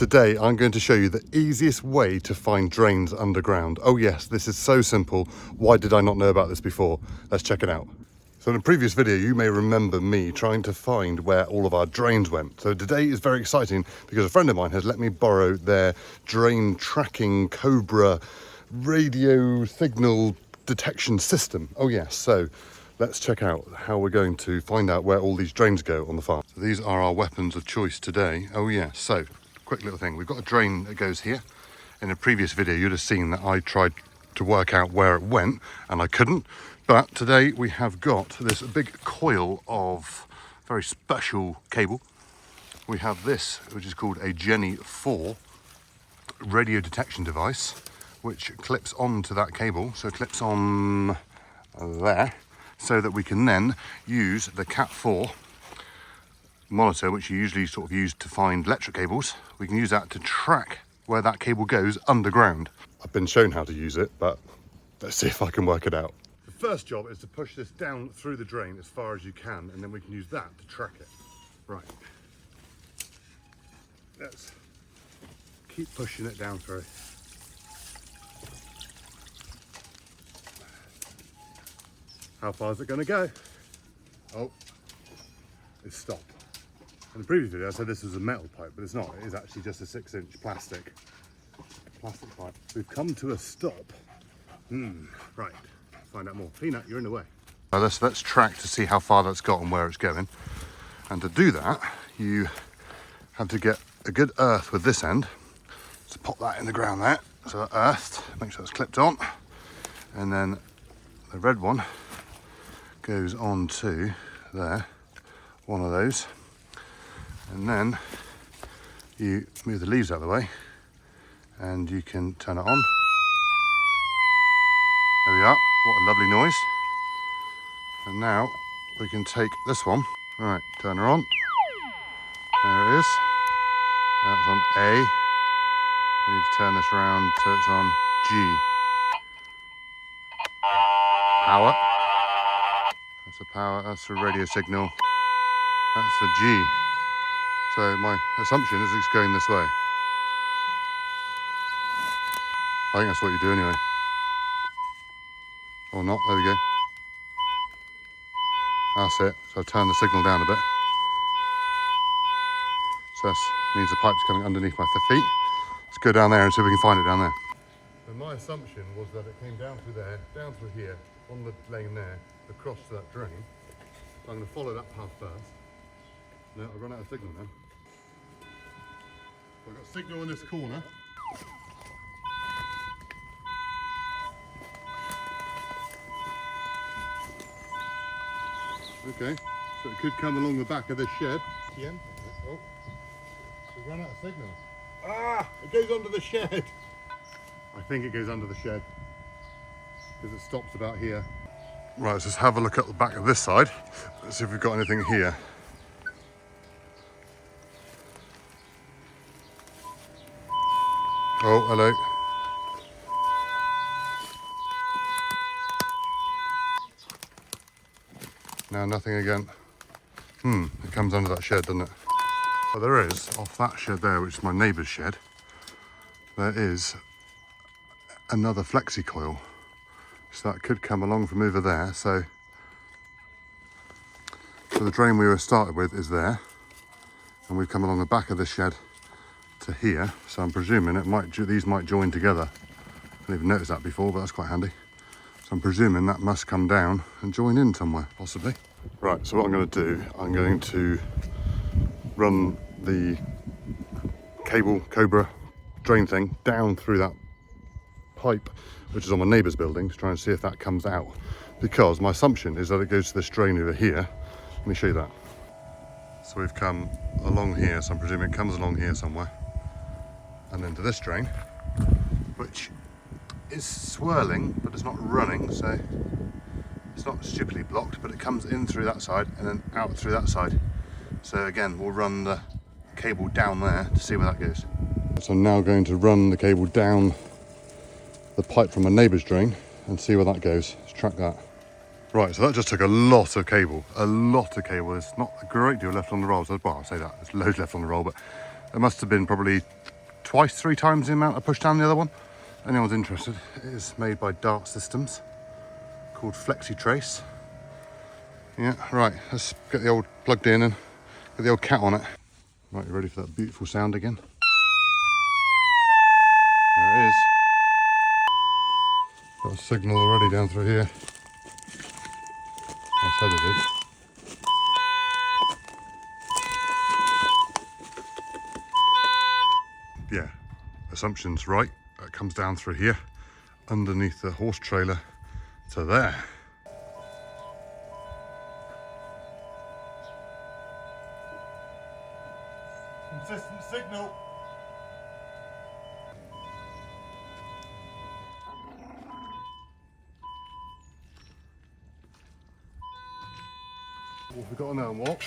Today I'm going to show you the easiest way to find drains underground. Oh yes, this is so simple. Why did I not know about this before? Let's check it out. So in a previous video you may remember me trying to find where all of our drains went. So today is very exciting because a friend of mine has let me borrow their drain tracking cobra radio signal detection system. Oh yes, so let's check out how we're going to find out where all these drains go on the farm. So these are our weapons of choice today. Oh yes, so quick little thing. We've got a drain that goes here. In a previous video, you'd have seen that I tried to work out where it went and I couldn't. But today we have got this big coil of very special cable. We have this, which is called a Jenny 4 radio detection device, which clips onto that cable. So it clips on there so that we can then use the Cat 4 monitor, which you usually sort of use to find electric cables. We can use that to track where that cable goes underground. I've been shown how to use it, but let's see if I can work it out. The first job is to push this down through the drain as far as you can, and then we can use that to track it. Right. Let's keep pushing it down through. How far is it going to go? Oh, it's stopped. In the previous video I said this was a metal pipe, but it's not. It is actually just a 6-inch plastic pipe. We've come to a stop. Right, find out more. Peanut, you're in the way. Let's track to see how far that's got and where it's going. And to do that, you have to get a good earth with this end. So pop that in the ground there. So earthed, make sure it's clipped on. And then the red one goes on to there, one of those. And then you move the leaves out of the way and you can turn it on. There we are, what a lovely noise. And now we can take this one. All right, turn her on. There it is. That's on A. We need to turn this around so it's on G. Power. That's the power, that's the radio signal. That's the G. So my assumption is it's going this way. I think that's what you do anyway. Or not, there we go. That's it. So I've turned the signal down a bit. So that means the pipe's coming underneath my feet. Let's go down there and see if we can find it down there. So my assumption was that it came down through there, down through here, on the lane there, across to that drain. So I'm going to follow that path first. No, I've run out of signal now. I've got signal in this corner. Okay, so it could come along the back of this shed. Oh, we've run out of signal. Ah, it goes under the shed. I think it goes under the shed because it stops about here. Right, let's just have a look at the back of this side. Let's see if we've got anything here. Oh, hello. Now nothing again. It comes under that shed, doesn't it? But there is, off that shed there, which is my neighbour's shed, there is another flexi coil. So that could come along from over there. So the drain we were started with is there. And we've come along the back of the shed to here, so I'm presuming these might join together. I didn't even notice that before, but that's quite handy. So I'm presuming that must come down and join in somewhere, possibly. Right, so what I'm going to do, I'm going to run the cobra drain thing down through that pipe, which is on my neighbour's building, to try and see if that comes out. Because my assumption is that it goes to this drain over here. Let me show you that. So we've come along here, so I'm presuming it comes along here somewhere. And then to this drain, which is swirling, but it's not running, so it's not stupidly blocked, but it comes in through that side and then out through that side. So again, we'll run the cable down there to see where that goes. So I'm now going to run the cable down the pipe from my neighbour's drain and see where that goes. Let's track that. Right, so that just took a lot of cable, There's not a great deal left on the roll. So, well, I'll say that, there's loads left on the roll, but It must have been probably twice, 3 times the amount I pushed down the other one. Anyone's interested, it is made by Dart Systems, called Flexi Trace. Yeah, right, let's get the old plugged in and get the old cat on it. Right, you ready for that beautiful sound again? There it is. Got a signal already down through here. I said it is. Yeah, assumption's right. That comes down through here, underneath the horse trailer to there. Consistent signal. What have we got now, what?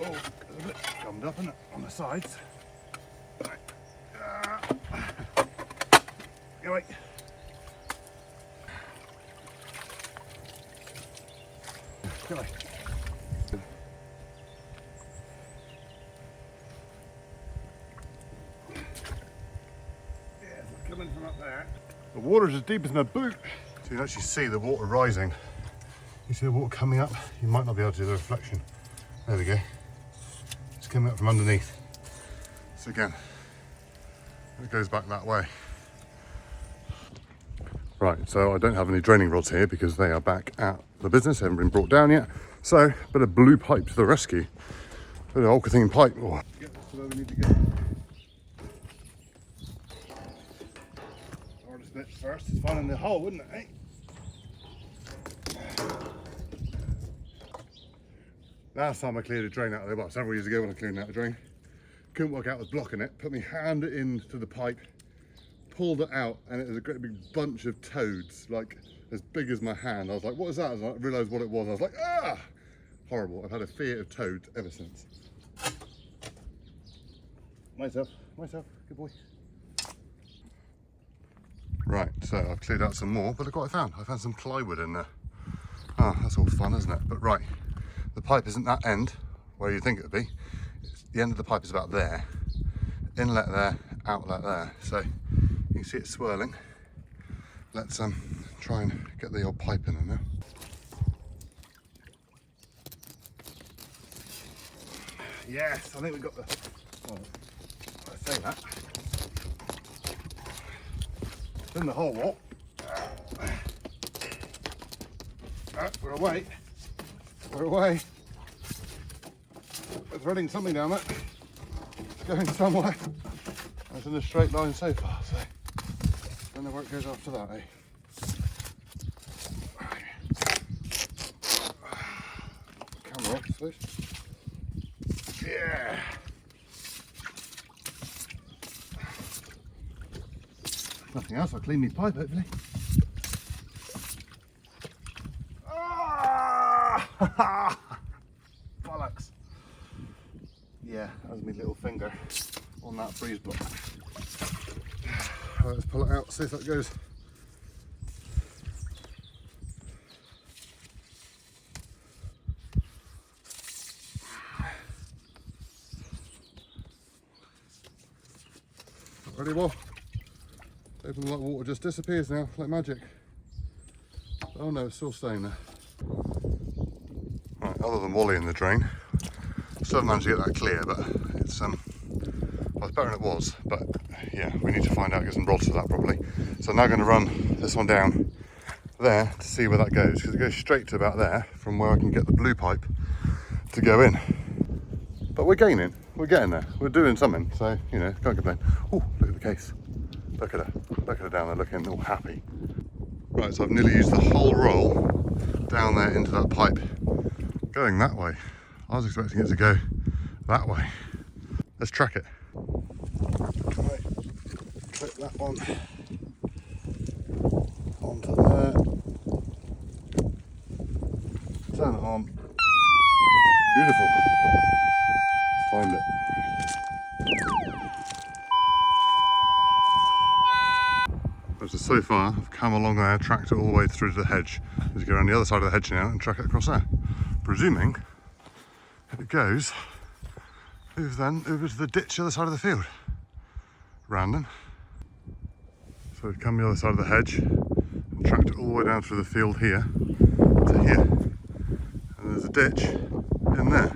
Oh, a bit gummed up, isn't it, on the sides? Right. Go away. Go away. Yeah, it's coming from up there. The water's as deep as my boot. So you can actually see the water rising. You see the water coming up, you might not be able to do the reflection. There we go. It's coming up from underneath. So again, it goes back that way. Right, so I don't have any draining rods here because they are back at the business, they haven't been brought down yet. So, a bit of blue pipe to the rescue. A bit of Alcathene pipe. Oh. Get this to where we need to go. Hardest bit first is finding the hole, wouldn't it, eh? Last time I cleared a drain out of there, well, several years ago when I cleared out a drain, couldn't work out what was blocking it, put my hand into the pipe, pulled it out, and it was a great big bunch of toads, like as big as my hand. I was like, what is that? And I realised what it was. I was like, ah! Horrible. I've had a fear of toads ever since. Myself, good boy. Right, so I've cleared out some more, but look what I found. I found some plywood in there. Ah, that's all fun, isn't it? But right, the pipe isn't that end where you think it would be. The end of the pipe is about there. Inlet there, outlet there. So you can see it swirling. Let's try and get the old pipe in there now. Yes, I think we've got the, well, I say that. It's in the hole, what? We're away. We're away. We're threading something down it. It's going somewhere. It's in a straight line so far, so I don't know where it goes after that, eh? Camera off, I suppose. Yeah. Nothing else, I'll clean my pipe hopefully. Ah! Bollocks. Yeah, that was my little finger on that freeze block. Right, let's pull it out, see if that goes. Ready, Wolf? Open the water just disappears now, like magic. Oh no, it's still staying there. Right, other than Wally in the drain, still haven't managed to get that clear, but it's well, it's better than it was. But yeah, we need to find out, get some rods for that probably. So I'm now going to run this one down there to see where that goes, because it goes straight to about there from where I can get the blue pipe to go in. But we're gaining, we're getting there, we're doing something, so you know, can't complain. Oh, look at the case. Look at her down there looking all happy. Right, so I've nearly used the whole roll down there into that pipe, going that way. I was expecting it to go that way. Let's track it. Right, clip that one onto there. Turn it on. Beautiful. Find it. So far, I've come along there, tracked it all the way through to the hedge. Let's go around the other side of the hedge now and track it across there. Presuming, if it goes move then over to the ditch other side of the field. Random. So we'd come the other side of the hedge and tracked it all the way down through the field here to here. And there's a ditch in there.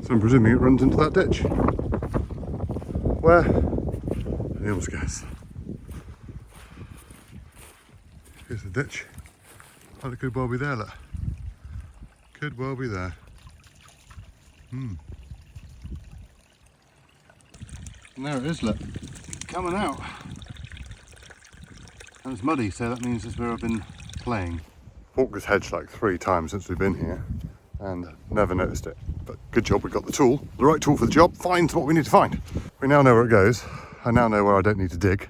So I'm presuming it runs into that ditch. Where? Anyone's guess. Here's the ditch. Oh, it could well be there, look. Could well be there. And there it is, look. Coming out. And it's muddy, so that means it's where I've been playing. Walked this hedge like 3 times since we've been here and never noticed it. But good job we got the tool. The right tool for the job finds what we need to find. We now know where it goes. I now know where I don't need to dig.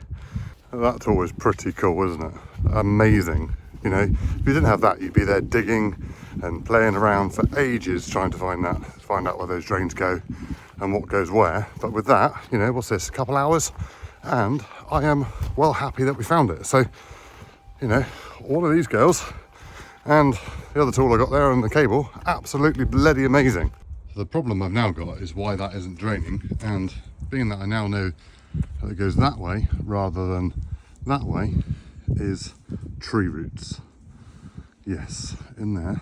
That tool is pretty cool, isn't it? Amazing. You know, if you didn't have that, you'd be there digging and playing around for ages trying to find out where those drains go and what goes where. But with that, you know, what's this, a couple hours? And I am well happy that we found it. So, you know, all of these girls and the other tool I got there and the cable, absolutely bloody amazing. The problem I've now got is why that isn't draining, and being that I now know that it goes that way rather than that way, is tree roots. Yes, in there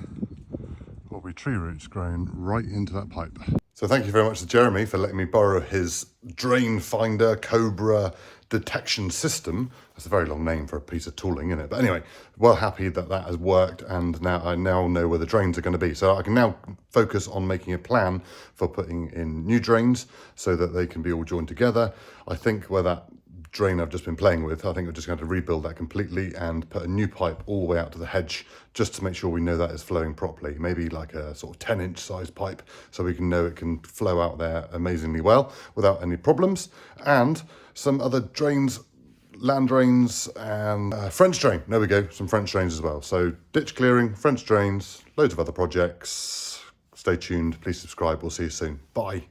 will be tree roots growing right into that pipe. So thank you very much to Jeremy for letting me borrow his drain finder cobra detection system. That's a very long name for a piece of tooling, isn't it? But anyway, well happy that that has worked, and now I know where the drains are going to be. So I can now focus on making a plan for putting in new drains so that they can be all joined together. I think where that drain I've just been playing with, I think we're just going to rebuild that completely and put a new pipe all the way out to the hedge just to make sure we know that is flowing properly. Maybe like a sort of 10-inch size pipe so we can know it can flow out there amazingly well without any problems. And some other drains, land drains and French drain. There we go, some French drains as well. So ditch clearing, French drains, loads of other projects. Stay tuned, please subscribe, we'll see you soon. Bye.